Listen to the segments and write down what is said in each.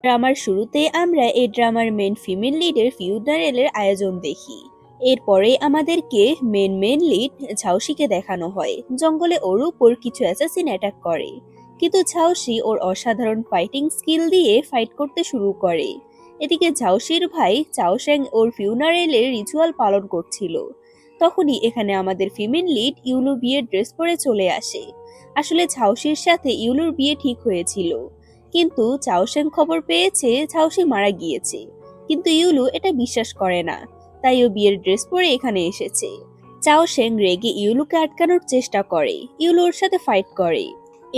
ড্রামার শুরুতে আমরা এই ড্রামার মেন ফিমেল লিডের ফিউনারেলের আয়োজন দেখি। এরপরে আমাদেরকে মেন লিড ঝাউসিকে দেখানো হয়। জঙ্গলে ওর উপর কিছু অ্যাসাসিন অ্যাটাক করে, কিন্তু ঝাউসি ওর অসাধারণ ফাইটিং স্কিল দিয়ে ফাইট করতে শুরু করে। এদিকে ঝাউসির ভাই চাওশ্যাং ওর ফিউনারেলের রিচুয়াল পালন করছিল। তখনই এখানে আমাদের ফিমেল লিড ইউলু বিয়ের ড্রেস পরে চলে আসে। আসলে ঝাউসির সাথে ইউলুর বিয়ে ঠিক হয়েছিল, কিন্তু চাওশেং খবর পেয়েছে ঝাউসি মারা গিয়েছে। কিন্তু ইউলু এটা বিশ্বাস করে না, তাই ও বিয়ের ড্রেস পরে এখানে এসেছে। চাওশেং রেগে ইউলুকে আটকানোর চেষ্টা করে, ইউলু ওর সাথে ফাইট করে।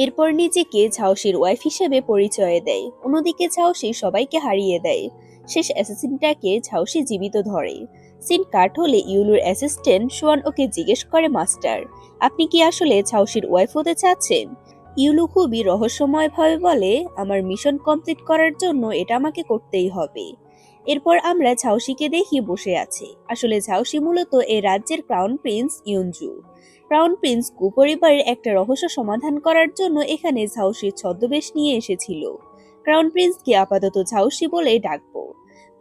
এরপর নিজেকে ঝাউসির ওয়াইফ হিসেবে পরিচয় দেয়। অন্যদিকে ঝাউসি সবাইকে হারিয়ে দেয়। শেষ অ্যাসাসিনটাকে ঝাউসি জীবিত ধরে। সিন কাট হলে ইউলুর অ্যাসিস্ট্যান্ট সোয়ান ওকে জিজ্ঞেস করে, মাস্টার, আপনি কি আসলে ঝাউসির ওয়াইফ হতে চাচ্ছেন? ইউলু খুবই রহস্যময়ভাবে বলে, আমার মিশন কমপ্লিট করার জন্য এটা আমাকে করতেই হবে। এরপর আমরা ঝাউসিকে দেখি বসে আছে। আসলে ঝাউসি মূলত এই রাজ্যের ক্রাউন প্রিন্স ইয়ঞ্জু। ক্রাউন প্রিন্স কু পরিবারের একটা রহস্য সমাধান করার জন্য এখানে ঝাউসির ছদ্মবেশ নিয়ে এসেছিল। ক্রাউন প্রিন্সকে আপাতত ঝাউসি বলে ডাকবো।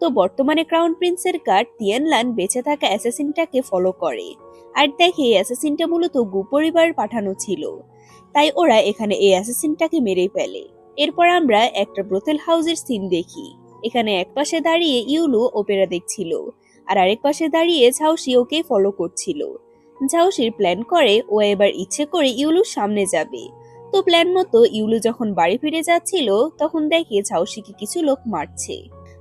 তো বর্তমানে ক্রাউন প্রিন্সের গার্ড তিয়ানলান বেঁচে থাকা অ্যাসাসিনটাকে ফলো করে, আর দেখে এই অ্যাসাসিনটা মূলত গু পরিবারের পাঠানো ছিল। তাই ওরা এখানে এই অ্যাসাসিনটাকে মেরে ফেলে। এরপর আমরা একটা ব্রোথেল হাউসের সিন দেখি। এখানে এক পাশে দাঁড়িয়ে ইউলু ওপেরা দেখছিল, আর আরেক পাশে দাঁড়িয়ে ঝাউসি ওকে ফলো করছিল। ঝাউসির প্ল্যান করে ও এবার ইচ্ছে করে ইউলুর সামনে যাবে। তো প্ল্যান মতো ইউলু যখন বাড়ি ফিরে যাচ্ছিল, তখন দেখে ঝাউসিকে কিছু লোক মারছে।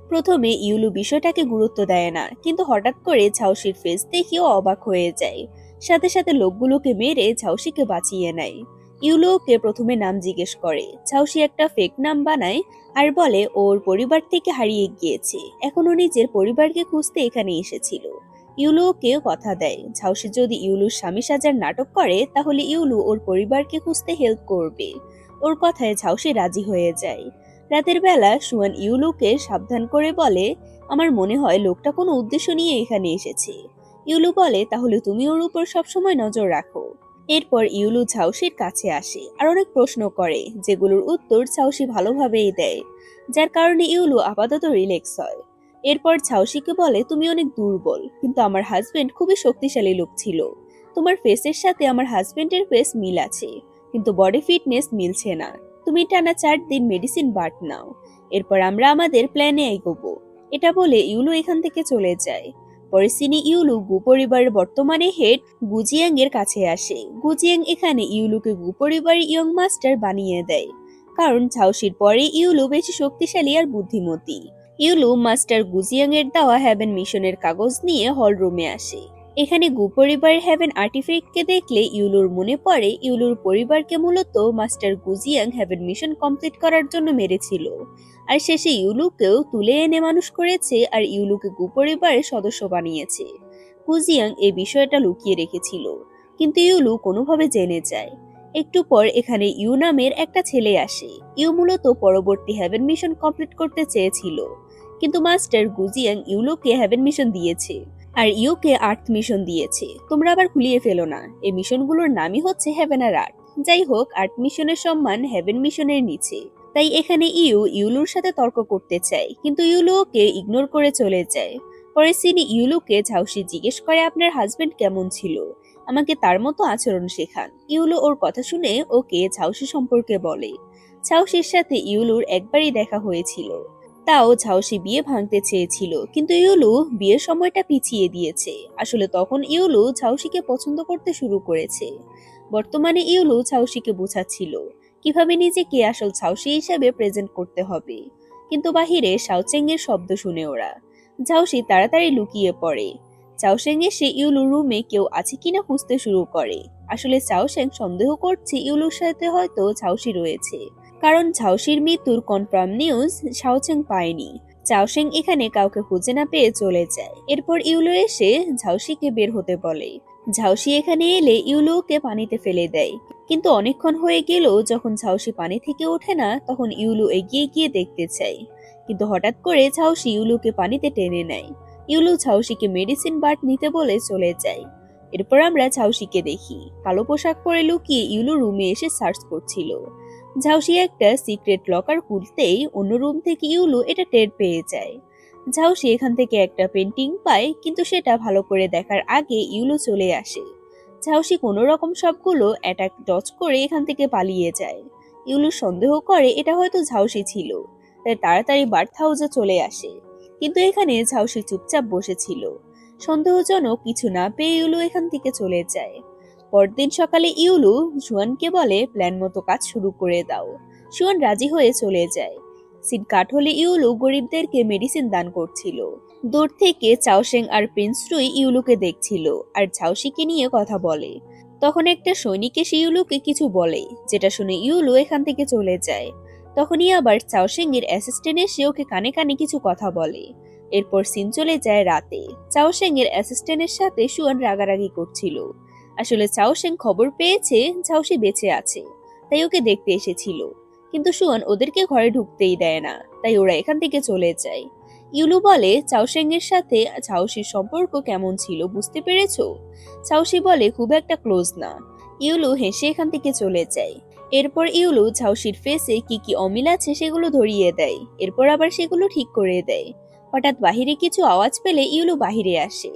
প্রথমে ইউলু বিষয়টাকে গুরুত্ব দেয় না, কিন্তু হঠাৎ করে ঝাউসির ফেস দেখেও অবাক হয়ে যায়। সাথে সাথে লোকগুলোকে মেরে ঝাউসিকে বাঁচিয়ে নেয়। ইউলোকে প্রথমে নাম জিজ্ঞেস করে। ঝাউসি একটা ফেক নাম বানায় আর বলে ওর পরিবার থেকে হারিয়ে গিয়েছে, এখন ও নিজের পরিবারকে খুঁজতে এখানে এসেছিল। ইউলোকেও কথা দেয়, ঝাউসি যদি ইউলুর স্বামী সাজার নাটক করে তাহলে ইউলু ওর পরিবারকে খুঁজতে হেল্প করবে। ওর কথায় ঝাউসি রাজি হয়ে যায়। রাতের বেলা সুয়ান ইউলুকে সাবধান করে বলে, আমার মনে হয় লোকটা কোনো উদ্দেশ্য নিয়ে এখানে এসেছে। ইউলু বলে, তাহলে তুমি ওর উপর সবসময় নজর রাখো। এরপর ইউলু ঝাউসির কাছে আসে আর অনেক প্রশ্ন করে, যেগুলোর উত্তর ঝাউসি ভালোভাবেই দেয়, যার কারণে ইউলু আপাতত রিল্যাক্স হয়। এরপর ঝাউসিকে বলে, তুমি অনেক দুর্বল, কিন্তু আমার হাজবেন্ড খুবই শক্তিশালী লোক ছিল। তোমার ফেসের সাথে আমার হাজবেন্ডের ফেস মিল আছে, কিন্তু বডি ফিটনেস মিলছে না। তুমি টানা 4 দিন মেডিসিন বাট নাও। এরপর আমরা আমাদের প্ল্যানে এগোবো। এটা বলে ইউলু এখান থেকে চলে যায়। পরে সিনি ইউলু গু পরিবারের বর্তমানে হেড গুজিয়াং এর কাছে আসে। গুজিয়াং এখানে ইউলুকে গু পরিবারের ইয়ং মাস্টার বানিয়ে দেয়, কারণ ঝাউসির পরে ইউলু বেশি শক্তিশালী আর বুদ্ধিমতী। ইউলু মাস্টার গুজিয়াং এর দেওয়া হ্যাভেন মিশনের কাগজ নিয়ে হল রুমে আসে। এখানে গু পরিবারের হ্যাভেন আর্টিফ্যাক্টকে দেখলে ইউলুর মনে পড়ে ইউলুর পরিবারকে মূলত মাস্টার গুজিয়াং হ্যাভেন মিশন কমপ্লিট করার জন্য মেরেছিল, আর শেষে ইউলুকেও তুলে এনে মানুষ করেছে আর ইউলুকে গু পরিবারের সদস্য বানিয়েছে। কুজিয়াং এই বিষয়টা লুকিয়ে রেখেছিল, কিন্তু ইউলু কোনোভাবে জেনে যায়। একটু পর এখানে ইউ নামের একটা ছেলে আসে। ইউ মূলত পরবর্তী হ্যাভেন মিশন কমপ্লিট করতে চেয়েছিল, কিন্তু মাস্টার গুজিয়াং ইউলুকে হ্যাভেন মিশন দিয়েছে আর ইউকে আর্থ মিশন দিয়েছে। তোমরা আবার গুলিয়ে ফেলো না, এই মিশনগুলোর নামই হচ্ছে হ্যাভেন আর আর্থ। যাই হোক, আর্থ মিশনের সম্মান হ্যাভেন মিশনের নিচে। তাই এখানে ইউলুর সাথে তর্ক করতে চায়, কিন্তু ইউলু ওকে ইগনোর করে চলে যায়। পরে সিনি ইউলুকে ঝাউসি জিজ্ঞেস করে, আপনার হাজবেন্ড কেমন ছিল, আমাকে তার মতো আচরণ শেখান। ইউলু ওর কথা শুনে ওকে ঝাউসি সম্পর্কে বলে। ঝাউসির সাথে ইউলুর একবারই দেখা হয়েছিল, তাও ঝাউসি বিয়ে ভাঙতে চেয়েছিল, কিন্তু ইউলু বিয়ের সময়টা পিছিয়ে দিয়েছে। আসলে তখন ইউলু ঝাউসিকে পছন্দ করতে শুরু করেছে। বর্তমানে ইউলু ঝাউসিকে বোঝাচ্ছিল কিভাবে নিজেকে আসল ঝাউসি হিসেবে প্রেজেন্ট করতে হবে। কিন্তু বাহিরে শাওচেং এর শব্দ শুনে ওরা। ঝাউসি তাড়াতাড়ি লুকিয়ে পড়ে। চাওশেং এসে ইউলুর রুমে কেউ আছে কিনা খুঁজতে শুরু করে। আসলে চাওশেং সন্দেহ করছে ইউলুর সাথে হয়তো ঝাউসি রয়েছে, কারণ ঝাউসির মৃত্যুর কনফার্ম নিউজ শাওচেং পায়নি। চাওশেং এখানে কাউকে খুঁজে না পেয়ে চলে যায়। এরপর ইউলু এসে ঝাউসিকে বের হতে বলে। ঝাউসি এখানে এলে ইউলুকে পানিতে ফেলে দেয়, কিন্তু অনেকক্ষণ হয়ে গেল যখন ঝাউসি পানি থেকে ওঠে না, তখন ইউলু এগিয়ে গিয়ে দেখতে চায়, কিন্তু হঠাৎ করে ঝাউসি ইউলুকে পানিতে টেনে নেয়। ইউলু ঝাউসিকে মেডিসিন বাট নিতে বলে চলে যায়। এরপর আমরা ঝাউসিকে দেখি কালো পোশাক পরে লুকিয়ে ইউলু রুমে এসে সার্চ করছিল। ঝাউসি একটা সিক্রেট লকার খুলতেই অন্য রুম থেকে ইউলু এটা টের পেয়ে যায়। ঝাউসি এখান থেকে একটা পেন্টিং পায়, কিন্তু সেটা ভালো করে দেখার আগে ইউলু চলে আসে। ঝাউসি কোনো রকম সবগুলো অ্যাটাক ডজ করে এখান থেকে পালিয়ে যায়। ইউলু সন্দেহ করে এটা হয়তো ঝাউসি ছিল, তাই তাড়াতাড়ি বার্থ হাউসে চলে আসে। কিন্তু এখানে ঝাউসি চুপচাপ বসেছিল। সন্দেহজনক কিছু না পেয়ে ইউলু এখান থেকে চলে যায়। পরদিন সকালে ইউলু জুয়ানকে বলে প্ল্যান মতো কাজ শুরু করে দাও। জুয়ান রাজি হয়ে চলে যায়। সিন কাট হলে ইউলু গরিবদেরকে মেডিসিন দান করছিল। দূর থেকে চাওশেং আর প্রিন্স রুই ইউলুকে দেখছিল আর ঝাউসিকে নিয়ে কথা বলে। তখন একটা সৈনিক এসে ইউলুকে কিছু বলে, যেটা শুনে ইউলু এখান থেকে চলে যায়। তখনই আবার চাওশেং এর অ্যাসিস্ট্যান্ট এসে ওকে কানে কানে কিছু কথা বলে। এরপর সিন চলে যায় রাতে। চাওশেং এর অ্যাসিস্ট্যান্টের সাথে সুয়ান রাগারাগি করছিল। আসলে চাওশেং খবর পেয়েছে ঝাউসি বেঁচে আছে, তাই ওকে দেখতে এসেছিল। কিন্তু সুয়ান ওদেরকে ঘরে ঢুকতেই দেয় না, তাই ওরা এখান থেকে চলে যায়। ইউলু বলে চাওশেং এর সাথে ঝাউসির সম্পর্ক কেমন ছিল বুঝতে পেরেছো? ঝাউসি বলে খুব একটা ক্লোজ না। ইউলু হেসে এখান থেকে চলে যায়। এরপর ইউলু ঝাউসির ফেসে কি কি অমিল আছে সেগুলো ধরিয়ে দেয়, এরপর আবার সেগুলো ঠিক করে দেয়। হঠাৎ বাহিরে কিছু আওয়াজ পেলে ইউলু বাহিরে আসে।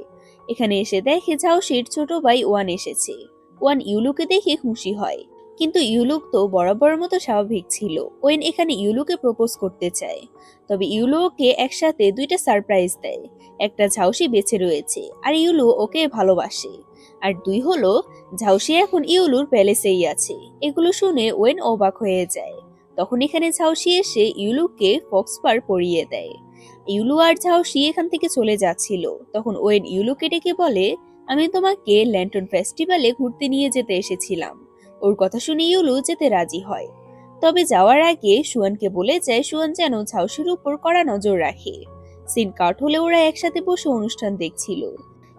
এখানে এসে দেখে ঝাউসির ছোট ভাই ওয়ান এসেছে। ওয়ান ইউলুকে দেখে খুশি হয়, কিন্তু ইউলুক তো বরাবর মতো স্বাভাবিক ছিল। ওয়েন এখানে ইউলুকে প্রপোজ করতে চায়, তবে ইউলু ওকে একসাথে দুইটা সারপ্রাইজ দেয়। একটা ঝাউসি বেঁচে রয়েছে আর ইউলু ওকে ভালোবাসে, আর দুই হলো ঝাউসি এখন ইউলুর প্যালেসেই আছে। এগুলো শুনে ওয়েন অবাক হয়ে যায়। তখন এখানে ঝাউসি এসে ইউলুকে ফক্সপার পরিয়ে দেয়। ইউলু আর ঝাউসি এখান থেকে চলে যাচ্ছিল। তখন ওয়েন ইউলুকে ডেকে বলে, আমি তোমাকে ল্যান্টন ফেস্টিভ্যালে ঘুরতে নিয়ে যেতে এসেছিলাম। ওর কথা শুনে ইউলু যেতে রাজি হয়। তবে যাওয়ার আগে সুয়ানকে বলে যায় সুয়ান যেন ঝাউসির উপর কড়া নজর রাখে। সিন কাট হলে ওরা একসাথে বসে অনুষ্ঠান দেখছিল।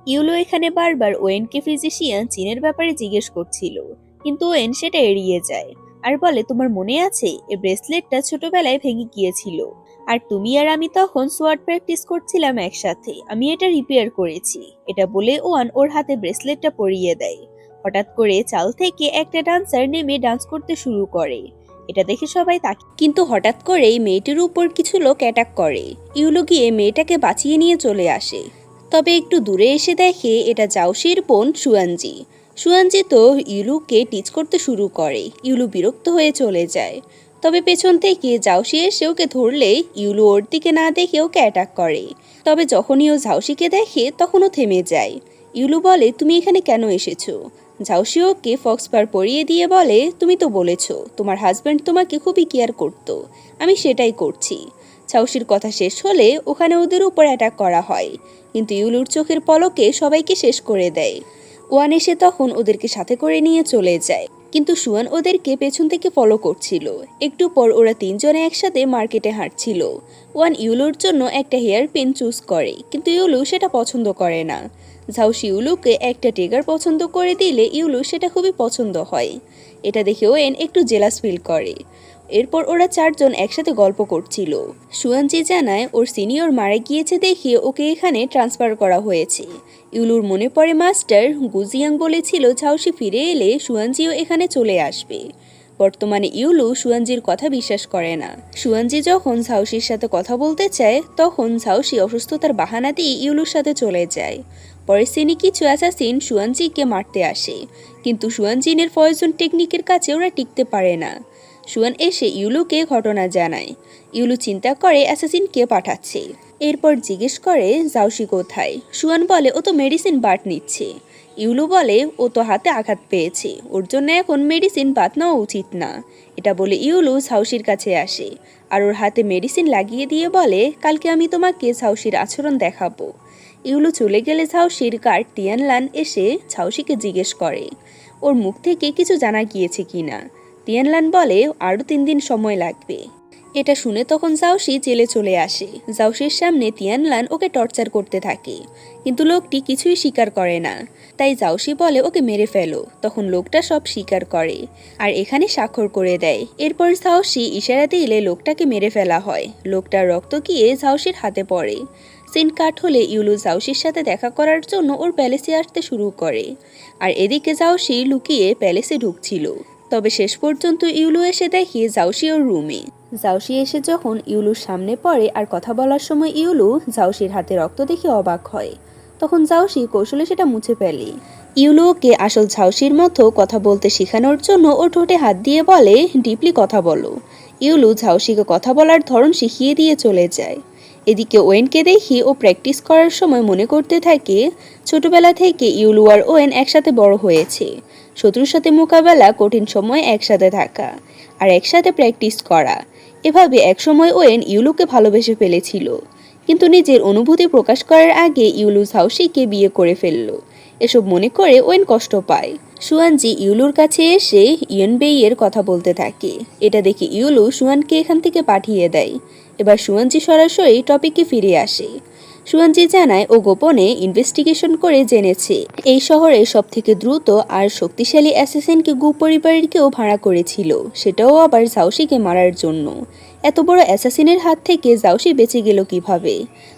ইউলু এখানে বারবার ওয়েনকে ফিজিশিয়ান চীনের ব্যাপারে জিজ্ঞেস করছিল, কিন্তু ওয়েন সেটা এড়িয়ে যায় আর বলে তোমার মনে আছে এই ব্রেসলেটটা ছোটবেলায় ভেঙে গিয়েছিল, আর তুমি আর আমি তখন সোয়ার্ড প্র্যাকটিস করছিলাম একসাথে, আমি এটা রিপেয়ার করেছি। এটা বলে ওয়ান ওর হাতে ব্রেসলেটটা পরিয়ে দেয়। হঠাৎ করে চাল থেকে একটা ডান্সার নেমে ডান্স করতে শুরু করে। এটা দেখে সবাই তাকে, কিন্তু হঠাৎ করেই মেয়েটির উপর কিছু লোক অ্যাটাক করে। ইউলু গিয়ে মেয়েটাকে বাঁচিয়ে নিয়ে চলে আসে। তবে একটু দূরে এসে দেখে এটা জাওশির বোন সুয়ানজি। সুয়ানজি তো ইউলুকে টিচ করতে শুরু করে। ইউলু বিরক্ত হয়ে চলে যায়। তবে পেছন থেকে জাওশি এসে ওকে ধরলে ইউলু ওর দিকে না দেখে ওকে অ্যাটাক করে। তবে যখনই ও ঝাউসিকে দেখে তখন ও থেমে যায়। ইউলু বলে তুমি এখানে কেন এসেছো? ঝাউসি ওকে ফক্সপার পরিয়ে দিয়ে বলে তুমি তো বলেছো তোমার হাজব্যান্ড তোমাকে খুবই কেয়ার করতো, আমি সেটাই করছি। ঝাউসির কথা শেষ হলে ওখানে ওদের উপর অ্যাটাক করা হয়, কিন্তু ইউলুর চোখের পলকে সবাইকে শেষ করে দেয়। ওয়ান এসে তখন ওদেরকে সাথে করে নিয়ে চলে যায়, কিন্তু সুয়ান ওদেরকে পেছন থেকে ফলো করছিল। একটু পর ওরা তিনজনে একসাথে মার্কেটে হাঁটছিল। ওয়ান ইউলুর জন্য একটা হেয়ার পিন চুজ করে, কিন্তু ইউলু সেটা পছন্দ করে না। ঝাউসি ইউলুকে একটা টিগার পছন্দ করে দিলে ইউলু সেটা খুবই পছন্দ হয়। এটা দেখে ওয়েন একটু জেলাস ফিল করে। এরপর ওরা চারজন একসাথে গল্প করছিল। সুয়ানজি জানায় ওর সিনিয়র মারা গিয়েছে দেখে ওকে এখানে ট্রান্সফার করা হয়েছে। ইউলুর মনে পড়ে মাস্টার গুজিয়াং বলেছিল ঝাউসি ফিরে এলে সুয়ানজিও এখানে চলে আসবে। বর্তমানে ইউলু সুয়ানজির কথা বিশ্বাস করে না। সুয়ানজি যখন ঝাউসির সাথে কথা বলতে চায় তখন ঝাউসি অসুস্থতার বাহানা দিয়ে ইউলুর সাথে চলে যায়। পরে সিনি কিছু অ্যাসাসিন সুয়ানজিকে মারতে আসে, কিন্তু সুয়ানজিনের পয়জন টেকনিকের কাছে ওরা টিকতে পারে না। সুয়ান এসে ইউলুকে ঘটনা জানায়। ইউলু চিন্তা করে অ্যাসাসিন কে পাঠাচ্ছে। এরপর জিজ্ঞেস করে জাওশি কোথায়। সুয়ান বলে ও তো মেডিসিন বাট নিচ্ছে। ইউলু বলে ও তো হাতে আঘাত পেয়েছে, ওর জন্য এখন মেডিসিন বাত নেওয়া উচিত না। এটা বলে ইউলু ঝাউসির কাছে আসে আর ওর হাতে মেডিসিন লাগিয়ে দিয়ে বলে কালকে আমি তোমাকে ঝাউসির আচরণ দেখাবো। ইউলু চলে গেলে ঝাউসির গার্ড তিয়ানলান এসে ঝাউসিকে জিজ্ঞেস করে ওর মুখ থেকে কিছু জানা গিয়েছে কিনা। তিয়ানলান বলে আরও 3 দিন সময় লাগবে। এটা শুনে তখন জাওশি জেলে চলে আসে। জাওশির সামনে তিয়ানলান ওকে টর্চার করতে থাকে, কিন্তু লোকটি কিছুই স্বীকার করে না। তাই জাওশি বলে ওকে মেরে ফেলো। তখন লোকটা সব স্বীকার করে আর এখানে স্বাক্ষর করে দেয়। এরপর জাওশি ইশারা দিলে লোকটাকে মেরে ফেলা হয়। লোকটার রক্ত গিয়ে জাওশির হাতে পড়ে। সিন কাট হলে ইউলু জাওশির সাথে দেখা করার জন্য ওর প্যালেসে আসতে শুরু করে, আর এদিকে জাওশি লুকিয়ে প্যালেসে ঢুকছিল। তবে শেষ পর্যন্ত ইউলু এসে দেখে জাওশি ওর রুমে। জাওশি এসে যখন ইউলুর সামনে পড়ে আর কথা বলার সময় ইউলু জাওশির হাতে রক্ত দেখে অবাক হয়। তখন জাওশি কৌশলে সেটা মুছে ফেলে। ইউলু ওকে আসল ঝাউসির মতো কথা বলতে শেখানোর জন্য ও ঠোঁটে হাত দিয়ে বলে, ডিপলি কথা বলো। ইউলু ঝাউসিকে কথা বলার ধরন শিখিয়ে দিয়ে চলে যায়। এদিকে ওয়েনকে দেখি ও প্র্যাকটিস করার সময় মনে করতে থাকে ছোটবেলা থেকে ইউলু আর ওয়েন একসাথে বড় হয়েছে। শত্রুর সাথে মোকাবেলা, কঠিন সময় একসাথে থাকা আর একসাথে প্র্যাকটিস করা। এভাবে একসময় ওয়েন ইউলুকে ভালোবেসে ফেলেছিল, কিন্তু নিজের অনুভূতি প্রকাশ করার আগে ইউলু ঝাউসিকে বিয়ে করে ফেলল। এসব মনে করে ওয়েন কষ্ট পায়। সুয়ানজি ইউলুর কাছে এসে ইয়েনবেইয়ের কথা বলতে থাকে। এটা দেখে ইউলু সুয়ানকে এখান থেকে পাঠিয়ে দেয়। এবার সুয়ানজি সরাসরি টপিকে ফিরে আসে। সুয়ানজি জানায় ও গোপনে ইনভেস্টিগেশন করে জেনেছে এই শহরে সবথেকে দ্রুত আর শক্তিশালী অ্যাসাসিনকে গু পরিবারের কেউ ভাড়া করেছিল, সেটাও আবার জাওশিকে মারার জন্য। এত বড় অ্যাসাসিনের হাত থেকে জাওশি বেঁচে গেল কিভাবে?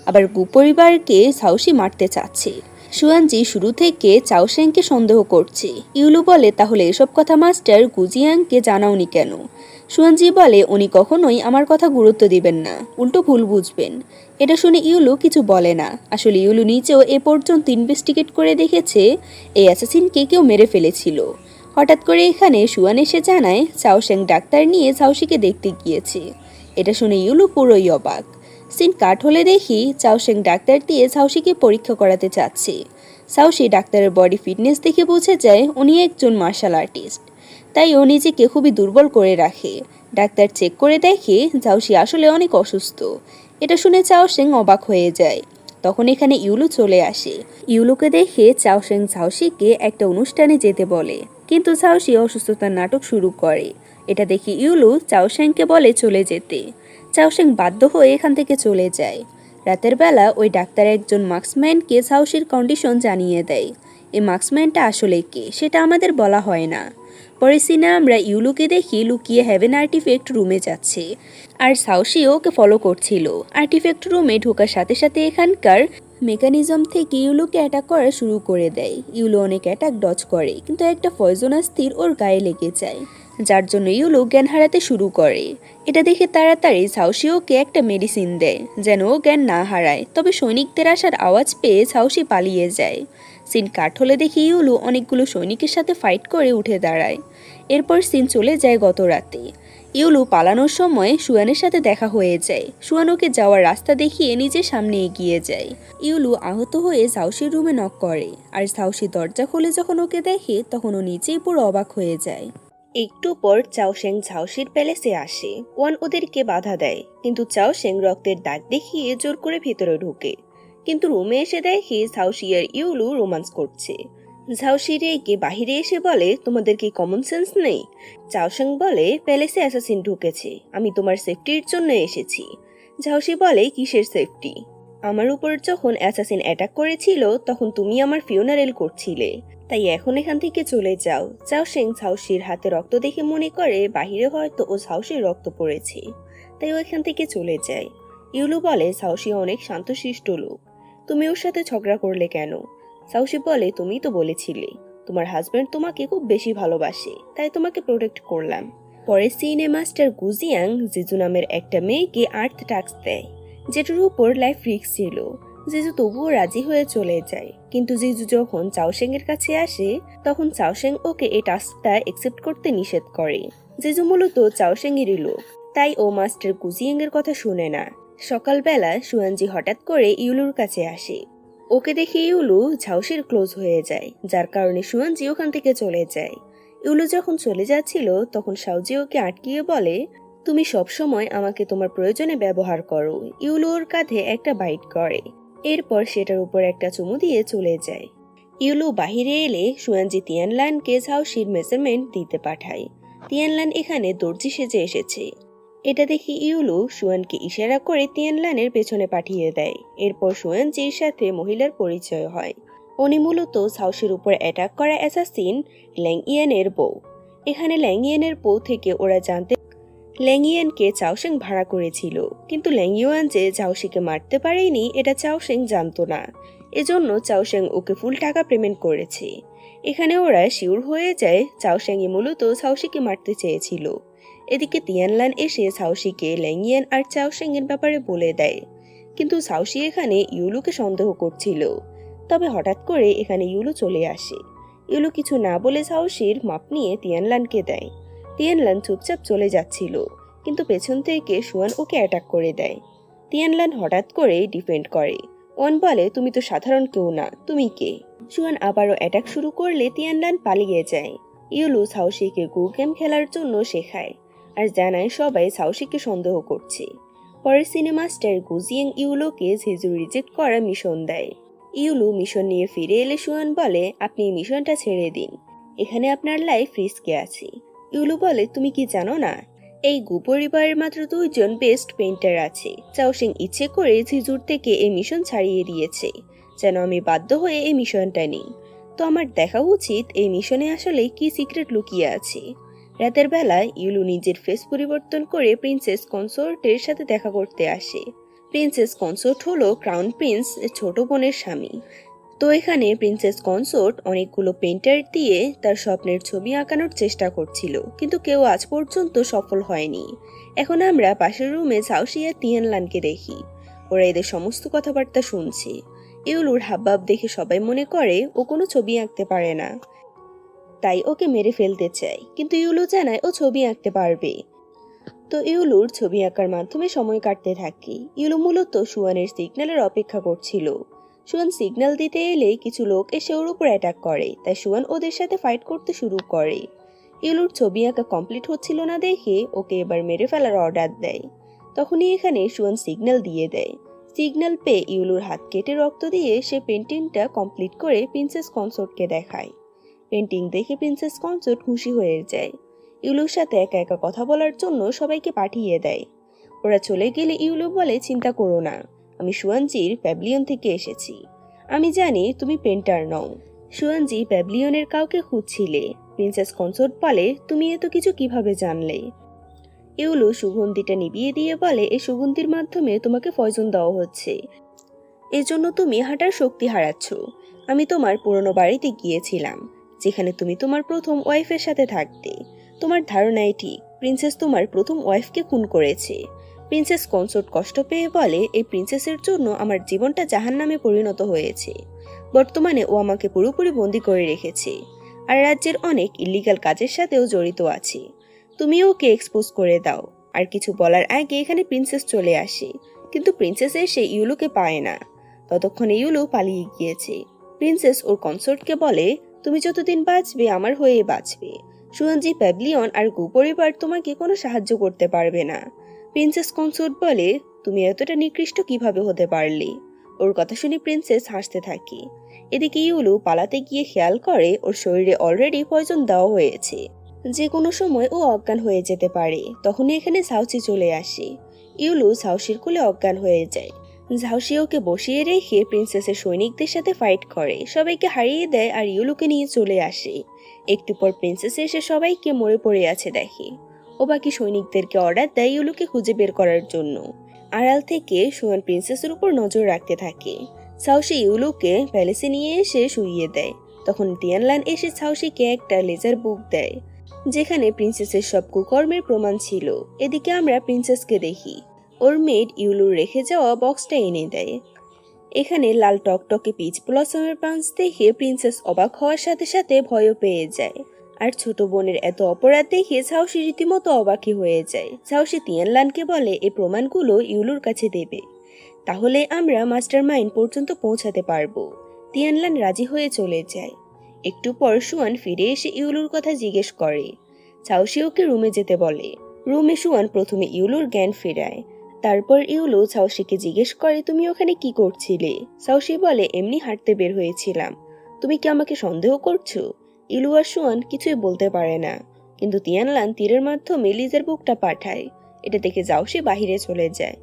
আবার গু পরিবারকে জাওশি মারতে চাচ্ছে। সুয়ানজি শুরু থেকে চাওশেংকে সন্দেহ করছে। ইউলু বলে, তাহলে এসব কথা মাস্টার গুজিয়াংকে জানাওনি কেন? সুয়ানজি বলে, উনি কখনোই আমার কথা গুরুত্ব দিবেন না, উল্টো ভুল বুঝবেন। এটা শুনে ইউলু কিছু বলে না। আসলে ইউলু নিজেও এ পর্যন্ত ইনভেস্টিগেট করে দেখেছে এই অ্যাসাসিনকে কেউ মেরে ফেলেছিল। হঠাৎ করে এখানে সুয়ান এসে জানায় চাওশেং ডাক্তার নিয়ে ঝাউসিকে দেখতে গিয়েছে। এটা শুনে ইউলু পুরোই অবাক। সিন কাট হলে দেখি চাওশেং ডাক্তার দিয়ে ঝাউসিকে পরীক্ষা করাতে চাচ্ছে। ঝাউসি ডাক্তারের বডি ফিটনেস দেখে বুঝে যায় উনি একজন মার্শাল আর্টিস্ট, তাই ও নিজেকে খুবই দুর্বল করে রাখে। ডাক্তার চেক করে দেখে ঝাউসি আসলে অনেক অসুস্থ। এটা শুনে চাওশেং অবাক হয়ে যায়। তখন এখানে ইউলু চলে আসে। ইউলুকে দেখে চাওশেং ঝাউসিকে একটা অনুষ্ঠানে যেতে বলে, কিন্তু ঝাউসি অসুস্থতার নাটক শুরু করে। এটা দেখে ইউলু চাওশেংকে বলে চলে যেতে। চাওশেং বাধ্য হয়ে এখান থেকে চলে যায়। রাতের বেলা ওই ডাক্তার একজন মার্কসম্যানকে ঝাউসির কন্ডিশন জানিয়ে দেয়। এই মার্কসম্যানটা আসলে কে সেটা আমাদের বলা হয় না। পরে সিনে আমরা ইউলুকে দেখি লুকিয়ে হেভেন আর্টিফ্যাক্ট রুমে যাচ্ছে, আর ঝাউসিও ওকে ফলো করছিল। আর্টিফ্যাক্ট রুমে ঢোকার সাথে সাথে এখানকার মেকানিজম থেকে ইউলুকে অ্যাটাক করা শুরু করে দেয়। ইউলু অনেক অ্যাটাক ডজ করে, কিন্তু একটা পয়জনাস তীর ওর গায়ে লেগে যায়, যার জন্য ইউলু জ্ঞান হারাতে শুরু করে। এটা দেখে তাড়াতাড়ি ঝাউসি ওকে একটা মেডিসিন দেয় যেন ও জ্ঞান না হারায়। তবে সৈনিকদের আসার আওয়াজ পেয়ে ঝাউসি পালিয়ে যায়। সিন কাট হলে দেখি ইউলু অনেকগুলো সৈনিকের সাথে ফাইট করে উঠে দাঁড়ায়। এরপর সিন চলে যায় গত রাতে। ইউলু পালানোর সময় সুয়ানের সাথে দেখা হয়ে যায়। সুয়ান ওকে যাওয়ার রাস্তা দেখিয়ে নিজের সামনে এগিয়ে যায়। ইউলু আহত হয়ে ঝাউসির রুমে নক করে, আর ঝাউসি দরজা খুলে যখন ওকে দেখে তখন ও নিজেই পুরো অবাক হয়ে যায়। একটু পর চাওশেং ঝাউসির প্যালেসে আসে। ওয়ান ওদেরকে বাধা দেয়, কিন্তু চাওশেং রক্তের দাগ দেখিয়ে জোর করে ভেতরে ঢোকে। কিন্তু রুমে এসে দেখে ঝাউসি আর ইউলু রোমান্স করছে। ঝাউসি রেগে বাহিরে এসে বলে, তোমাদের কি কমন সেন্স নেই? চাওশেং বলে, প্যালেসে অ্যাসাসিন ঢুকেছে, আমি তোমার সেফটির জন্য এসেছি। ঝাউসি বলে, কিসের সেফটি? আমার উপর যখন অ্যাসাসিন অ্যাটাক করেছিল তখন তুমি আমার ফিউনারেল করছিলে, তাই এখন এখান থেকে চলে যাও। চাওশেং ঝাউসির হাতে রক্ত দেখে মনে করে বাহিরে হয়তো ও ঝাউসির রক্ত পড়েছে, তাই ও এখান থেকে চলে যায়। ইউলু বলে, ঝাউসি অনেক শান্তশিষ্ট লোক, তুমি ওর সাথে ঝগড়া করলে কেন? ঝাউসি বলে, তুমি তো বলেছিলে তোমার হাজবেন্ড তোমাকে খুব বেশি ভালোবাসে, তাই তোমাকে প্রোটেক্ট করলাম। পরে সিনে মাস্টার গুজিয়াং জিজু নামের একটা মেয়েকে আর্থ টাস্ক দেয়, যেটার উপর লাইফ রিস্ক ছিল। জিজু তবুও রাজি হয়ে চলে যায়, কিন্তু জিজু যখন চাওশেং এর কাছে আসে তখন চাওশেং ওকে এই টাস্কটা অ্যাকসেপ্ট করতে নিষেধ করে। জিজু মূলত চাওশেং এরই লোক, তাই ও মাস্টার গুজিয়াং এর কথা শুনে না। সকালবেলা সুয়ানজি হঠাৎ করে ইউলুর কাছে আসে। ওকে দেখে ইউলু ঝাউসির ক্লোজ হয়ে যায়, যার কারণে সুয়ানজি ওখান থেকে চলে যায়। ইউলু যখন চলে যাচ্ছিল তখন শাওজি ওকে আটকিয়ে বলে, তুমি সবসময় আমাকে তোমার প্রয়োজনে ব্যবহার করো। ইউলু ওর কাঁধে একটা বাইট করে, এরপর সেটার উপর একটা চুমু দিয়ে চলে যায়। ইউলু বাহিরে এলে সুয়ানজি তিয়ানলানকে ঝাউসির মেজারমেন্ট দিতে পাঠায়। তিয়ানলান এখানে দর্জি সেজে এসেছে। এটা দেখে ইউলু সুয়ানকে ইশারা করে তিয়ানলানের পেছনে পাঠিয়ে দেয়। এরপর সুয়ানজির সাথে মহিলার পরিচয় হয়। উনি মূলত ঝাউসির উপর অ্যাটাক করা অ্যাসাসিন ল্যাং ইয়ানের বউ। এখানে ল্যাং ইয়ানের বউ থেকে ওরা জানতে ল্যাং ইয়ানকে চাওশেং ভাড়া করেছিল, কিন্তু ল্যাং ইউয়ান যে ঝাউসিকে মারতে পারেনি এটা চাওশেং জানতো না। এজন্য চাওশ্যাং ওকে ফুল টাকা পেমেন্ট করেছে। এখানে ওরা শিওর হয়ে যায় চাওশ্যাংই মূলত সাওশিকে মারতে চেয়েছিল। এদিকে তিয়ানলান এসে সাওশিকে ল্যাংইয়ান আর চাওশ্যাং এর ব্যাপারে বলে দেয়, কিন্তু সাওশি এখানে ইউলুকে সন্দেহ করছিল। তবে হঠাৎ করে এখানে ইউলু চলে আসে। ইউলু কিছু না বলে সাওশির মাপ নিয়ে তিয়ানলানকে দেয়। তিয়ানলান চুপচাপ চলে যাচ্ছিল, কিন্তু পেছন থেকে সুয়ান ওকে অ্যাটাক করে দেয়। তিয়ানলান হঠাৎ করে ডিফেন্ড করে। ওয়ান বলে, তুমি তো সাধারণ কেউ না, তুমি কে? সুয়ান আবারও অ্যাটাক শুরু করলে তিয়ানলান পালিয়ে যায়। ইউলু সাওশিকে গো গেম খেলার জন্য শেখায় আর জানায় সবাই সাওশিকে সন্দেহ করছে। পরে সিনেমাস্টার গুজিয়াং ইউলুকে জেজু রিজেক্ট করা মিশন দেয়। ইউলু মিশন নিয়ে ফিরে এলে সুয়ান বলে, আপনি এই মিশনটা ছেড়ে দিন, এখানে আপনার লাইফ রিস্কে আছে। ইউলু বলে, তুমি কি জানো না এই গু পরিবারের মাত্র 2জন বেস্ট পেইন্টার আছে। চাওশিং ইচ্ছে করে জিজুর থেকে এই মিশন ছাড়িয়ে দিয়েছে যেন আমি বাধ্য হয়ে এই মিশনটা নিই। তো আমার দেখা উচিত এই মিশনে আসলে কি সিক্রেট লুকিয়ে আছে। রাতের বেলায় ইউলু নিজের ফেস পরিবর্তন করে প্রিন্সেস কনসোর্টের সাথে দেখা করতে আসে। প্রিন্সেস কনসোর্ট হলো ক্রাউন প্রিন্স ছোট বোনের স্বামী। তো এখানে প্রিন্সেস কনসোর্ট অনেকগুলো পেইন্টার দিয়ে তার স্বপ্নের ছবি আঁকানোর চেষ্টা করছিল, কিন্তু কেউ আজ পর্যন্ত সফল হয়নি। এখন আমরা পাশের রুমে সাওশি আর তিয়ানলানকে দেখি। ওরা এদের সমস্ত কথাবার্তা শুনছে। ইউলুর হাবভাব দেখে সবাই মনে করে ও কোনো ছবি আঁকতে পারে না, তাই ওকে মেরে ফেলতে চায়। কিন্তু ইউলু জানায় ও ছবি আঁকতে পারবে। তো ইউলুর ছবি আঁকার মাধ্যমে সময় কাটতে থাকে। ইউলু মূলত সুয়ানের সিগন্যালের অপেক্ষা করছিল। সুয়ান সিগন্যাল দিতে এলে কিছু লোক এসে ওর উপর অ্যাটাক করে, তাই সুয়ান ওদের সাথে ফাইট করতে শুরু করে। ইউলুর ছবি আঁকা কমপ্লিট হচ্ছিল না দেখে ওকে এবার মেরে ফেলার অর্ডার দেয়। তখনই এখানে সুয়ান সিগন্যাল দিয়ে দেয়। সিগন্যাল পেয়ে ইউলুর হাত কেটে রক্ত দিয়ে সে পেন্টিংটা কমপ্লিট করে প্রিন্সেস কনসোর্টকে দেখায়। পেন্টিং দেখে প্রিন্সেস কনসোর্ট খুশি হয়ে যায়। ইউলুর সাথে একা একা কথা বলার জন্য সবাইকে পাঠিয়ে দেয়। ওরা চলে গেলে ইউলু বলে, চিন্তা করো না, আমি সুয়ানজির প্যাভিলিয়ন থেকে এসেছি। আমি জানি তুমি পেন্টার নও। সুয়ানজি প্যাভিলিয়নের কাউকে খুঁজছিলে। প্রিন্সেস কনসোর্ট বলে, তুমি এত কিছু কিভাবে জানলে? ইউলু সুগন্ধিটা নিভিয়ে দিয়ে বলে, এই সুগন্ধির মাধ্যমে তোমাকে পয়জন দেওয়া হচ্ছে, এজন্য তুমি হাঁটার শক্তি হারাচ্ছ। আমি তোমার পুরনো বাড়িতে গিয়েছিলাম, যেখানে তুমি তোমার প্রথম ওয়াইফের সাথে থাকতে। তোমার ধারণাই ঠিক, প্রিন্সেস তোমার প্রথম ওয়াইফকে খুন করেছে। প্রিন্সেস কনসোর্ট কষ্ট পেয়ে বলে, এই প্রিন্সেসের জন্য আমার জীবনটা জাহান্নামে পরিণত হয়েছে। বর্তমানে ও আমাকে পুরোপুরি বন্দি করে রেখেছে, আর রাজ্যের অনেক ইল্লিগাল কাজের সাথেও জড়িত আছে। তুমি ওকে এক্সপোজ করে দাও। আর কিছু বলার আগে এখানে প্রিন্সেস চলে আসে, কিন্তু প্রিন্সেস এসে ইউলুকে পায় না। ততক্ষণে ইউলু পালিয়ে গিয়েছে। প্রিন্সেস ওর কনসোর্টকে বলে, তুমি যতদিন বাঁচবে আমার হয়ে বাঁচবে। সুয়ানজি প্যাভিলিয়ন আর গু পরিবার তোমাকে কোনো সাহায্য করতে পারবে না। প্রিন্সেস কনসোর্ট বলে, তুমি এতটা নিকৃষ্ট কিভাবে হতে পারলে? ওর কথা শুনে প্রিন্সেস হাসতে থাকে। এদিকে ইউলু পালাতে গিয়ে খেয়াল করে ওর শরীরে অলরেডি পয়জন দেওয়া হয়েছে, যে কোনো সময় ও অজ্ঞান হয়ে যেতে পারে। তখনই এখানে সাউসি চলে আসে। ইউলু সাউসির কোলে অজ্ঞান হয়ে যায়। ঝাউসি ওকে বসিয়ে রেখে প্রিন্সেসের সৈনিকদের সাথে ফাইট করে, সবাইকে হারিয়ে দেয় আর ইউলুকে নিয়ে চলে আসে। একটু পর প্রিন্সেস এসে সবাইকে মরে পড়ে আছে দেখে। ও বাকি সৈনিকদেরকে অর্ডার দেয় ইউলুকে খুঁজে বের করার জন্য। আড়াল থেকে সুয়ান প্রিন্সেসের উপর নজর রাখতে থাকে। সাউসি ইউলুকে প্যালেসে নিয়ে এসে শুইয়ে দেয়। তখন তিয়ানলান এসে সাউসিকে একটা লেজার বুক দেয়, যেখানে প্রিন্সেসের সব কুকর্মের প্রমাণ ছিল। এদিকে আমরা প্রিন্সেসকে দেখি। ওর মেড ইউলুর রেখে যাওয়া বক্সটা এনে দেয়। এখানে লাল টকটকে পিচ ব্লসমের ব্রাঞ্চ দেখে প্রিন্সেস অবাক হওয়ার সাথে সাথে ভয়ও পেয়ে যায়। আর ছোট বোনের এত অপরাধ দেখে সাউসি রীতিমতো অবাকই হয়ে যায়। সাউসি তিয়ানলানকে বলে, এই প্রমাণগুলো ইউলুর কাছে দেবে, তাহলে আমরা মাস্টার মাইন্ড পর্যন্ত পৌঁছাতে পারবো। তিয়ানলান রাজি হয়ে চলে যায়। একটু পর সুয়ান ফিরে এসে ইউলুর কথা জিজ্ঞেস করে। সাউসি ওকে রুমে যেতে বলে। রুমে সুয়ান প্রথমে ইউলুর জ্ঞান ফেরায়। তারপর ইউলু সাউসিকে জিজ্ঞেস করে, তুমি ওখানে কি করছিলে? সাউসি বলে, এমনি হাঁটতে বের হয়েছিলাম। তুমি কি আমাকে সন্দেহ করছো? ইউলু আর সুয়ান কিছুই বলতে পারে না, কিন্তু তিয়ানলান তীরের মাধ্যমে লিজের বুকটা পাঠায়। এটা দেখে সাউসি বাহিরে চলে যায়।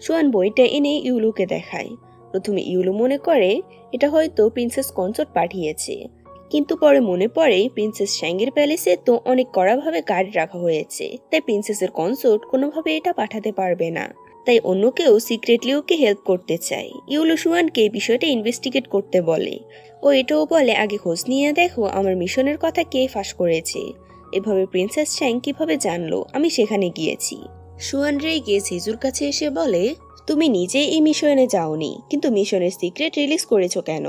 সুয়ান বইটা এনে ইউলুকে দেখায়। প্রথমে ইউলু মনে করে এটা হয়তো প্রিন্সেস কনসোর্ট পাঠিয়েছে, কিন্তু পরে মনে পড়ে প্রিন্সেস শ্যাঙ্গের প্যালেসে তো অনেক কড়াভাবে গার্ড রাখা হয়েছে, তাই প্রিন্সেসের কনসোর্ট কোনোভাবে এটা পাঠাতে পারবে না। তাই অন্য কেউ সিক্রেটলি ওকে হেল্প করতে চায়। ইউলু সুয়ানকে এই বিষয়টা ইনভেস্টিগেট করতে বলে। ও এটাও বলে আগে খোঁজ নিয়ে দেখো আমার মিশনের কথা কে ফাঁস করেছে। এভাবে প্রিন্সেস চ্যাং কিভাবে জানলো আমি সেখানে গিয়েছি। সুয়ান রেগে জিজুর কাছে এসে বলে, তুমি নিজে এই মিশনে যাওনি, কিন্তু মিশনের সিক্রেট রিলিজ করেছো কেন?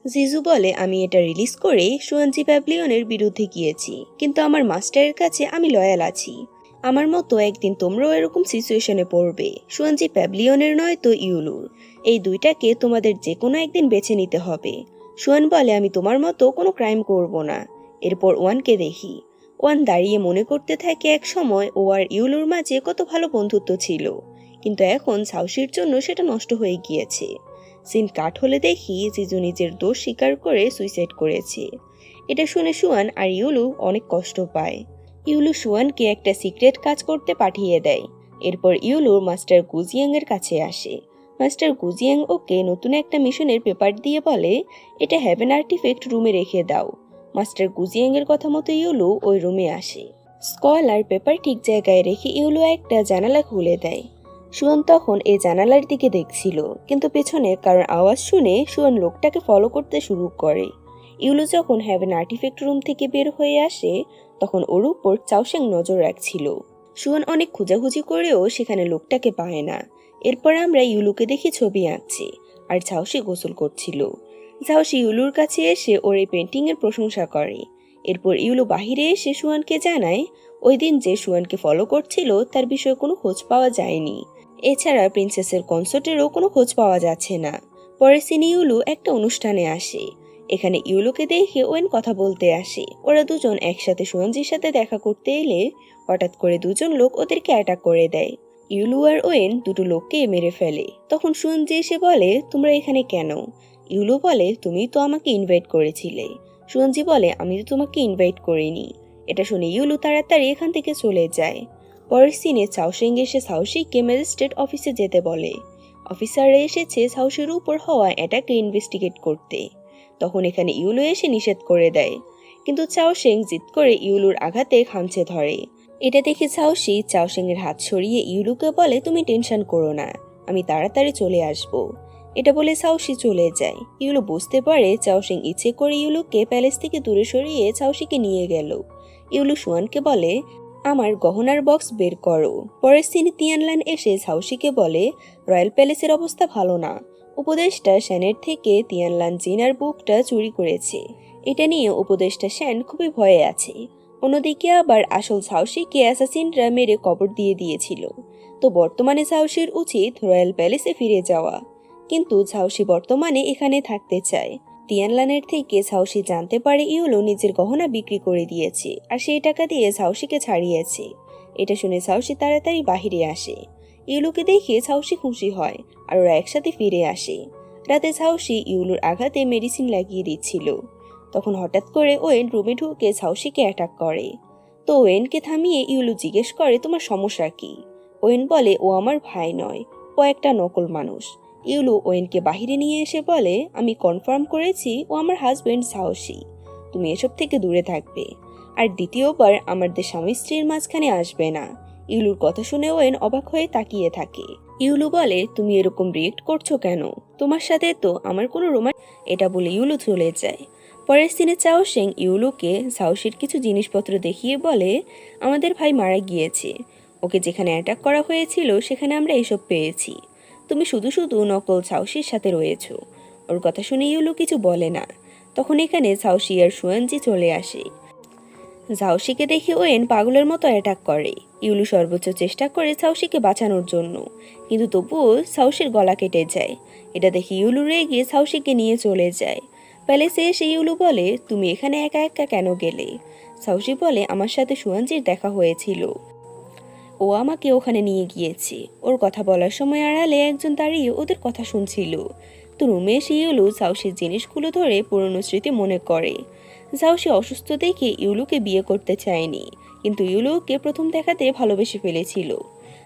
জিজু বলে, আমি এটা রিলিজ করে সুয়ানজি প্যাভিলিয়নের বিরুদ্ধে গিয়েছি, কিন্তু আমার মাস্টারের কাছে আমি লয়াল আছি। আমার মতো একদিন তোমরাও এরকম সিচুয়েশনে পড়বে, সুয়ানজি প্যাভিলিয়নের নয় তো ইউলুর। এই দুইটাকে তোমাদের যে কোনো একদিন বেছে নিতে হবে। সুয়ান বলে, আমি তোমার মতো কোনো ক্রাইম করব না। এরপর ওয়ানকে দেখি। ওয়ান দাঁড়িয়ে মনে করতে থাকে এক সময় ও আর ইউলুর মাঝে কত ভালো বন্ধুত্ব ছিল, কিন্তু এখন সাউসির জন্য সেটা নষ্ট হয়ে গিয়েছে। সিন কাট হলে দেখি জিজু নিজের দোষ স্বীকার করে সুইসাইড করেছে। এটা শুনে সুয়ান আর ইউলু অনেক কষ্ট পায়। ইউলু সুয়ানকে একটা সিক্রেট কাজ করতে পাঠিয়ে দেয়। এরপর ইউলু মাস্টার গুজিয়াং এর কাছে আসে। মাস্টার গুজিয়াং ওকে নতুন একটা মিশনের পেপার দিয়ে বলে, এটা হেভেন আর্টিফ্যাক্ট রুমে রেখে দাও। মাস্টার গুজিয়াং এর কথা মতো ইউলু ওই রুমে আসে। স্কল আর পেপার ঠিক জায়গায় রেখে ইউলু একটা জানালা খুলে দেয়। সুয়ান তখন এই জানালার দিকে দেখছিল, কিন্তু পেছনে কারোর আওয়াজ শুনে সুয়ান লোকটাকে ফলো করতে শুরু করে। ইউলু যখন হেভেন আর্টিফ্যাক্ট রুম থেকে বের হয়ে আসে, তখন ওর উপর চাওশেং নজর রাখছিল। সুয়ান অনেক খোঁজাখুঁজি করেও সেখানে লোকটাকে পায় না। এরপর আমরা ইউলুকে দেখি ছবি আঁকছে, আর ঝাউসি গোসল করছিল। ঝাউসি ইউলুর কাছে এসে ওর এই পেন্টিং এর প্রশংসা করে। এরপর ইউলু বাহিরে এসে সুয়ানকে জানায়, ওই দিন যে সুয়ানকে ফলো করছিল তার বিষয়ে কোনো খোঁজ পাওয়া যায়নি। এছাড়া প্রিন্সেসের কনসার্টেরও কোনো খোঁজ পাওয়া যাচ্ছে না। পরের সিনে ইউলু একটা অনুষ্ঠানে আসে। এখানে ইউলুকে দেখে ওয়েন কথা বলতে আসে। ওরা দুজন একসাথে সুয়ানজির সাথে দেখা করতে এলে হঠাৎ করে দুজন লোক ওদেরকে অ্যাটাক করে দেয়। ইউলু আর ওয়েন দুটো লোককে মেরে ফেলে। তখন সুয়ানজি এসে বলে, তোমরা এখানে কেন? ইউলু বলে, তুমি তো আমাকে ইনভাইট করেছিলে। সুয়ানজি বলে, আমি তো তোমাকে ইনভাইট করিনি। এটা শুনে ইউলু তাড়াতাড়ি এখান থেকে চলে যায়। পরের সিনে চাওশেং এসে সাউশিকে ম্যাজিস্ট্রেট অফিসে যেতে বলে। অফিসাররা এসেছে সাউশির উপর হওয়া অ্যাটাককে ইনভেস্টিগেট করতে। তখন এখানে ইউলু এসে নিষেধ করে দেয়, কিন্তু চাওশেং জিদ করে ইউলুর আঘাতে খামচে ধরে। এটা দেখে সাউশি চাওশেং এর হাত সরিয়ে ইউলুকে বলে, তুমি টেনশন করো না, আমি তাড়াতাড়ি চলে আসব। এটা বলে সাউশি চলে যায়। ইউলু বুঝতে পারে চাওশেং ইচ্ছে করে ইউলুকে প্যালেস থেকে দূরে সরিয়ে চাওশিকে নিয়ে গেল। ইউলু সুয়ানকে বলে, আমার গহনার বক্স বের করো। পরের সিনে তিয়ানলান এসে সাউশিকে বলে, রয়্যাল প্যালেসের অবস্থা ভালো না। উপদেষ্টা শ্যানের থেকে তিয়ানলান জিনার বুকটা চুরি করেছে। এটা নিয়ে উপদেষ্টা শ্যান খুবই ভয়ে আছে। অন্যদিকে আবার আসল সাউশিকে অ্যাসাসিনরা মেরে কবর দিয়ে দিয়েছিল। তো বর্তমানে সাউশির উচিত রয়্যাল প্যালেসে ফিরে যাওয়া, কিন্তু সাউশি বর্তমানে এখানে থাকতে চায়। তিয়ানলানের থেকে সাউশি জানতে পারে ইউলু নিজের গহনা বিক্রি করে দিয়েছে, আর সেই টাকা দিয়ে সাউশিকে ছাড়িয়েছে। এটা শুনে সাউশি তাড়াতাড়ি বাহিরে আসে। ইউলুকে দেখে সাউশি খুশি হয়, আর ওরা একসাথে ফিরে আসে। রাতে সাউশি ইউলুর আঘাতে মেডিসিন লাগিয়ে দিচ্ছিল। তখন হঠাৎ করে ওয়েন রুমে ঢুকে সাউশিকে অ্যাটাক করে। তো ওয়েনকে থামিয়ে ইউলু জিজ্ঞেস করে, তোমার সমস্যা কি? ওয়েন বলে, ও আমার ভাই নয়, ও একটা নকল মানুষ। ইউলু ওয়েনকে বাহিরে নিয়ে এসে বলে, আমি কনফার্ম করেছি ও আমার হাজবেন্ড সাহসী, তুমি এসব থেকে দূরে থাকবে, আর দ্বিতীয়বার আমাদের স্বামী স্ত্রীর মাঝখানে আসবে না। ইউলুর কথা শুনে ওয়েন অবাক হয়ে তাকিয়ে থাকে। ইউলু বলে, তুমি এরকম রিয়েক্ট করছো কেন? তোমার সাথে তো আমার কোনো রোমান। এটা বলে ইউলু চলে যায়। পরের সিনে চাওশেং ইউলুকে সাউশির কিছু জিনিসপত্র দেখিয়ে বলে, আমাদের ভাই মারা গিয়েছে, ওকে যেখানে অ্যাটাক করা হয়েছিল সেখানে আমরা এসব পেয়েছি। তুমি শুধু শুধু নকল সাউশির সাথে রয়েছ। ওর কথা শুনে ইউলু কিছু বলে না। তখন এখানে সাউশি আর সুয়ানজি চলে আসে। সাউশিকে দেখে ওয়েন পাগলের মতো অ্যাটাক করে। ইউলু সর্বোচ্চ চেষ্টা করে সাউশিকে বাঁচানোর জন্য, কিন্তু তবুও সাউশির গলা কেটে যায়। এটা দেখে ইউলু রেগে সাউশিকে নিয়ে চলে যায়। প্যালেসে এসে ইউলু বলে, তুমি এখানে একা একা কেন গেলে? সাউশি বলে, আমার সাথে সুয়ানজির দেখা হয়েছিল, ও আমাকে ওখানে নিয়ে গিয়েছে। ওর কথা বলার সময় আড়ালে একজন দাঁড়িয়ে ওদের কথা শুনছিল। তো রুমে এসে ইউলু সাউশির জিনিসগুলো ধরে পুরনো স্মৃতি মনে করে। সাউশি অসুস্থ দেখে ইউলুকে বিয়ে করতে চায়নি, কিন্তু ইউলুকে প্রথম দেখাতে ভালোবেসে ফেলেছিল,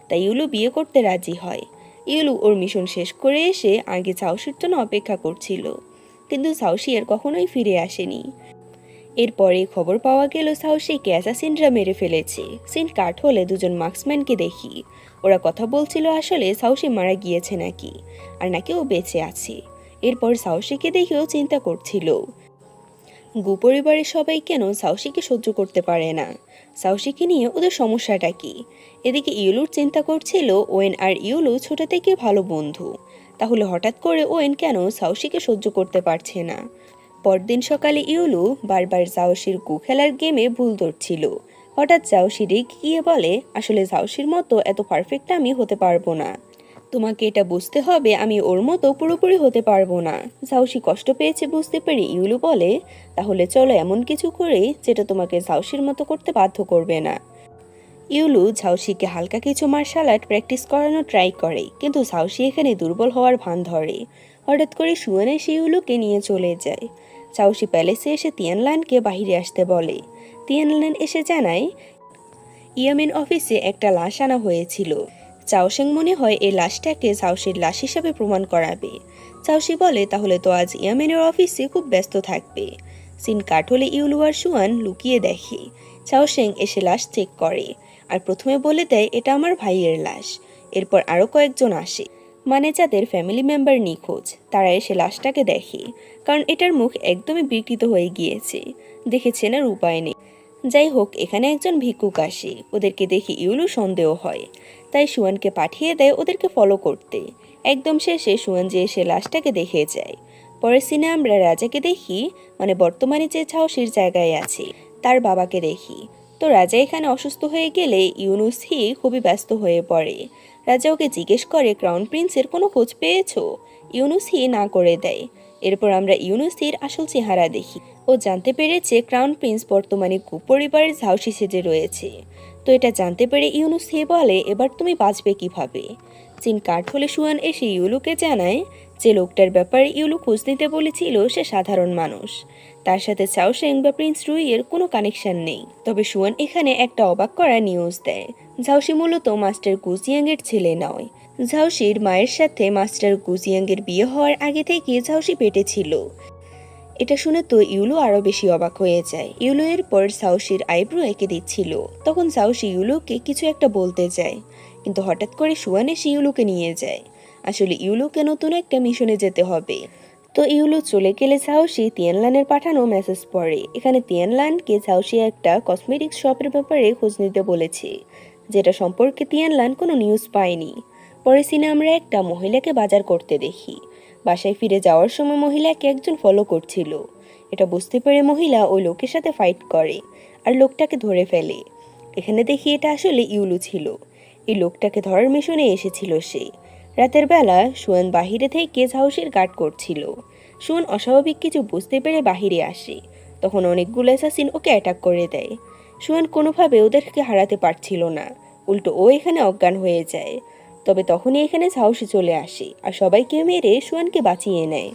তাই ইউলু বিয়ে করতে রাজি হয়। ইউলু ওর মিশন শেষ করে এসে আগে সাউশির জন্য অপেক্ষা করছিল, কিন্তু সাউশি আর কখনোই ফিরে আসেনি। এরপরে খবর পাওয়া গেল সাউশিকে অ্যাসাসিনরা মেরে ফেলেছে। সিন কাট হলে দুজন মার্কসম্যানকে দেখি, ওরা কথা বলছিল আসলে সাহসী মারা গিয়েছে নাকি, আর নাকি ও বেঁচে আছে। এরপর সাহসীকে দেখেও চিন্তা করছিল গু পরিবারের সবাই কেন সাহসীকে সহ্য করতে পারে না, সাহসীকে নিয়ে ওদের সমস্যাটা কি। এদিকে ইউলুর চিন্তা করছিল ওয়েন আর ইউলু ছোট থেকে ভালো বন্ধু, তাহলে হঠাৎ করে ওয়েন কেন সাহসীকে সহ্য করতে পারছে না। পরদিন সকালে ইউলু বারবার জাওশির গু খেলার গেমে ভুল ধরছিল। হঠাৎ জাওশি রেগে গিয়ে বলে, আসলে জাওশির মতো এত পারফেক্ট আমি হতে পারবো না, তোমাকে এটা বুঝতে হবে আমি ওর মতো পুরোপুরি হতে পারবো না। জাওশি কষ্ট পেয়েছে বুঝতে পেরে ইউলু বলে, তাহলে চলো এমন কিছু করে যেটা তোমাকে জাওশির মতো করতে বাধ্য করবে না। ইউলু ঝাউসিকে হালকা কিছু মার্শাল আর্ট প্র্যাকটিস করানো ট্রাই করে, কিন্তু ঝাউসি এখানে দুর্বল হওয়ার ভান ধরে। হঠাৎ করে সুয়ান এসে ইউলুকে নিয়ে চলে যায়। ঝাউসি প্যালেসে এসে তিয়ানলানকে বাহিরে আসতে বলে। তিয়ানলান এসে জানায় ইয়ামিন অফিসে একটা লাশ আনা হয়েছিল। চাওশেং মনে হয় এই লাশটাকে ঝাউসির লাশ হিসাবে প্রমাণ করাবে। চাওশি বলে, তাহলে তো আজ ইয়ামিনের অফিসে খুব ব্যস্ত থাকবে। সিন কাট হলে ইউলু আর সুয়ান লুকিয়ে দেখে। চাওশেং এসে লাশ চেক করে আর প্রথমে বলে দেয় এটা আমার ভাইয়ের লাশ। এরপর আরও কয়েকজন আসে, মানে যাদের ফ্যামিলি মেম্বার নিখোঁজ, তারা এসে লাশটাকে দেখে, কারণ এটার মুখ একদমই বিকৃত হয়ে গিয়েছে, দেখেছেন আর উপায় নেই। যাই হোক, এখানে একজন ভিক্ষুক আসে, ওদেরকে দেখে ইউলু সন্দেহ হয়, তাই সুয়ানকে পাঠিয়ে দেয় ওদেরকে ফলো করতে। একদম শেষে সুয়ান যে এসে লাশটাকে দেখে যায়। পরের সিনে আমরা রাজাকে দেখি, মানে বর্তমানে যে ঝাউসির জায়গায় আছে তার বাবাকে দেখি। তো রাজা এখানে অসুস্থ হয়ে গেলে ইউনুস হি খুবই ব্যস্ত হয়ে পড়ে। রাজা ওকে জিজ্ঞেস করে, ক্রাউন প্রিন্সের কোনো খোঁজ পেয়েছো? ইউনুস হি না করে দেয়। এরপর আমরা ইউনুস হির আসল চেহারা দেখি। ও জানতে পেরেছে ক্রাউন প্রিন্স বর্তমানে কু পরিবারের ঝাউসি সেজে রয়েছে। তো এটা জানতে পেরে ইউনুস হি বলে, এবার তুমি বাঁচবে কিভাবে। চিন কাঠ হলে সুয়ান এসে ইউলুকে জানায় যে লোকটার ব্যাপারে ইউলু খোঁজ নিতে বলেছিল সে সাধারণ মানুষ, তার সাথে চাওশেং বা প্রিন্স রুইয়ের কোনো কানেকশন নেই। তবে সুয়ান এখানে একটা অবাক করা নিউজ দেয়, ঝাউসি মূলত মাস্টার গুজিয়াংয়ের ছেলে নয়। ঝাউসির মায়ের সাথে মাস্টার গুজিয়াংয়ের বিয়ে হওয়ার আগে থেকে ঝাউসি পেটে ছিল। এটা শুনে তো ইউলু আরো বেশি অবাক হয়ে যায়। ইউলু এর পর সাউসির আইব্রো এঁকে দিচ্ছিল, তখন সাউসি ইউলুকে কিছু একটা বলতে যায়, কিন্তু হঠাৎ করে সুয়ান এসে ইউলুকে নিয়ে যায়। আসলে ইউলুকে নতুন একটা মিশনে যেতে হবে। তো ইউলু চলে গেলে সাউসি তিয়ানলানের পাঠানো মেসেজ পড়ে। এখানে তিয়ানলানকে সাউসি একটা কসমেটিক্স শপের ব্যাপারে খোঁজ নিতে বলেছে, যেটা সম্পর্কে তিয়ানলান কোনো নিউজ পায়নি। পরে সিনে আমরা একটা মহিলাকে বাজার করতে দেখি। বাসায় ফিরে যাওয়ার সময় মহিলাকে একজন ফলো করছিল। এটা বুঝতে পেরে মহিলা ওই লোকের সাথে ফাইট করে আর লোকটাকে ধরে ফেলে। এখানে দেখি এটা আসলে ইউলু ছিল। এই লোকটাকে ধরার মিশনে এসেছিল সে। রাতের বেলা সুয়ান বাহিরে থেকে ঝাউসির গার্ড করছিল। সুয়ান অস্বাভাবিক কিছু বুঝতে পেরে বাহিরে আসে, তখন অনেকগুলো অ্যাসাসিন ওকে অ্যাটাক করে দেয়। সুয়ান কোনোভাবে ওদেরকে হারাতে পারছিল না, উল্টো ও এখানে অজ্ঞান হয়ে যায়। তবে তখনই এখানে সাহসী চলে আসে আর সবাইকে মেরে সুয়ানকে বাঁচিয়ে নেয়।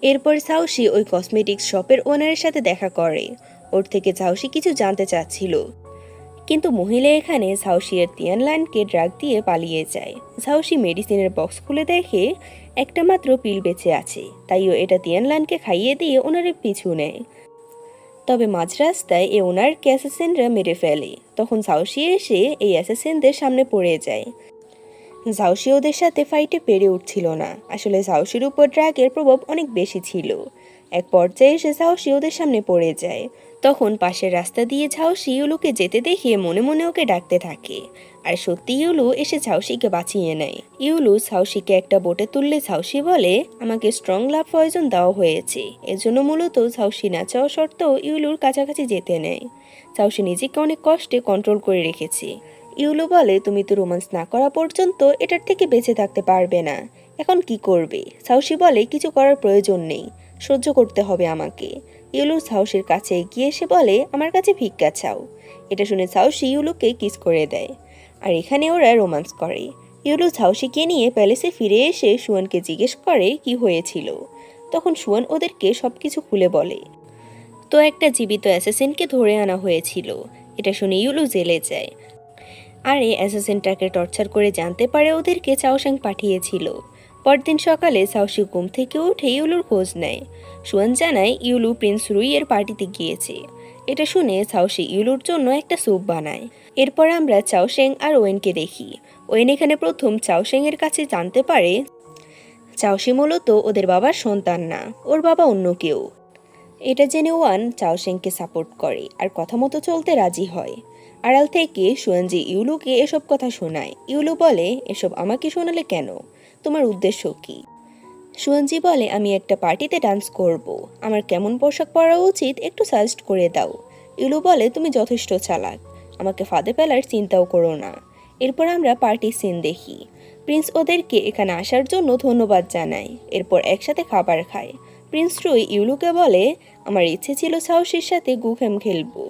এরপর সাহসী ওই কসমেটিক্স শপের ওনারের সাথে দেখা করে। ওর থেকে সাহসী কিছু জানতে চাচ্ছিল, কিন্তু মহিলা এখানে সাহসী আর তিয়ানলানকে ড্রাগ দিয়ে পালিয়ে যায়। সাহসী মেডিসিনের বক্স খুলে দেখে একটা মাত্র পিল বেঁচে আছে, তাইও এটা তিয়ানলানকে খাইয়ে দিয়ে ওনারের পিছু নেয়। তবে মাঝ রাস্তায় এ ওনার অ্যাসাসিনরা মেরে ফেলে। তখন সাহসী এসে এই অ্যাসাসিনদের সামনে পড়ে যায়। ঝাউসি ওদের সাথে ফাইটে পেরে উঠছিল না। আসলে ঝাউসির উপর ড্রাগের প্রভাব অনেক বেশি ছিল। এক পর্যায়ে এসে ঝাউসি ওদের সামনে পড়ে যায়। তখন পাশের রাস্তা দিয়ে ঝাউসি ইউলুকে যেতে দেখে মনে মনে ওকে ডাকতে থাকে, আর সত্যি ইউলু এসে ঝাউসিকে বাঁচিয়ে নেয়। ইউলু ঝাউসিকে একটা বোটে তুললে ঝাউসি বলে, আমাকে স্ট্রং লাভ পয়জন দেওয়া হয়েছে, এজন্য মূলত ঝাউসি না চাওয়া সত্ত্বেও ইউলুর কাছাকাছি যেতে নেয়। ঝাউসি নিজেকে অনেক কষ্টে কন্ট্রোল করে রেখেছে। ইউলু বলে, তুমি তো রোমান্স না করা পর্যন্ত এটার থেকে বেঁচে থাকতে পারবে না, এখন কি করবে? সাউসি বলে, কিছু করার প্রয়োজন নেই, সহ্য করতে হবে আমাকে। ইউলু সাউসির কাছে এগিয়ে এসে বলে, আমার কাছে ভিক্ষা চাও। এটা শুনে সাউসি ইউলুকে কিস করে দেয়, আর এখানে ওরা রোমান্স করে। ইউলু সাউসিকে নিয়ে প্যালেসে ফিরে এসে সুয়ানকে জিজ্ঞেস করে কি হয়েছিল। তখন সুয়ান ওদেরকে সবকিছু খুলে বলে। তো একটা জীবিত অ্যাসাসিনকে ধরে আনা হয়েছিল। এটা শুনে ইউলু জেলে যায়, আর এই অ্যাসাসিনটাকে টর্চার করে জানতে পারে ওদেরকে চাওশাং পাঠিয়েছিল। পরদিন সকালে সাউসি ঘুম থেকে উঠে ইউলুর খোঁজ নেয়। সুয়ান জানায় ইউলু প্রিন্স রুইয়ের পার্টিতে গিয়েছে। এটা শুনে সাউসি ইউলুর জন্য একটা স্যুপ বানায়। এরপর আমরা চাওশেং আর ওয়েনকে দেখি। ওয়েন এখানে প্রথম চাওশেং এর কাছে জানতে পারে চাওশি মূলত ওদের বাবার সন্তান না, ওর বাবা অন্য কেউ। এটা জেনে ওয়ান চাওশেংকে সাপোর্ট করে আর কথা মতো চলতে রাজি হয়। আড়াল থেকে সুয়ানজি ইউলুকে এসব কথা শোনায়। ইউলু বলে, এসব আমাকে শোনালে কেন? তোমার উদ্দেশ্য কি? সুয়ানজি বলে, আমি একটা পার্টিতে ডান্স করব, আমার কেমন পোশাক পরা উচিত একটু সাজেস্ট করে দাও। ইউলু বলে, তুমি যথেষ্ট চালাক, আমাকে ফাঁদে ফেলার চিন্তাও করো না। এরপর আমরা পার্টি সিন দেখি। প্রিন্স ওদেরকে এখানে আসার জন্য ধন্যবাদ জানায়। এরপর একসাথে খাবার খায়। প্রিন্স রুই ইউলুকে বলে, আমার ইচ্ছে ছিল সাহসীর সাথে গুগেম খেলবো।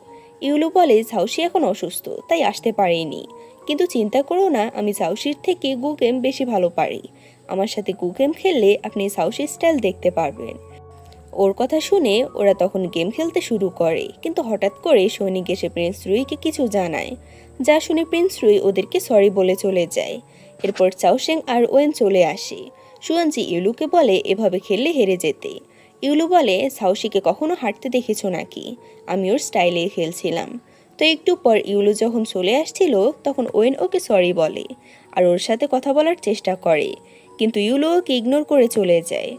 ইউলু বলে, সাহসী এখন অসুস্থ তাই আসতে পারেনি, কিন্তু চিন্তা করো না, আমি সাহসীর থেকে গুগেম বেশি ভালো পারি। আমার সাথে গেম খেললে আপনি সাউসি স্টাইল দেখতে পারবেন। ওর কথা শুনে ওরা তখন গেম খেলতে শুরু করে, কিন্তু হঠাৎ করে সৈনিক এসে প্রিন্স রুইকে কিছু জানায়, যা শুনে প্রিন্স রুই ওদেরকে সরি বলে চলে যায়। এরপর চাওশেং আর ওয়েন চলে আসে। সুয়ানজি ইউলুকে বলে এভাবে খেললে হেরে যেতে। ইউলু বলে, সাউসিকে কখনো হাঁটতে দেখেছো নাকি? আমি ওর স্টাইলে খেলছিলাম। তো একটু পর ইউলু যখন চলে আসছিল তখন ওয়েন ওকে সরি বলে আর ওর সাথে কথা বলার চেষ্টা করে, কিন্তু ইউলু ওকে ইগনোর করে চলে যায়।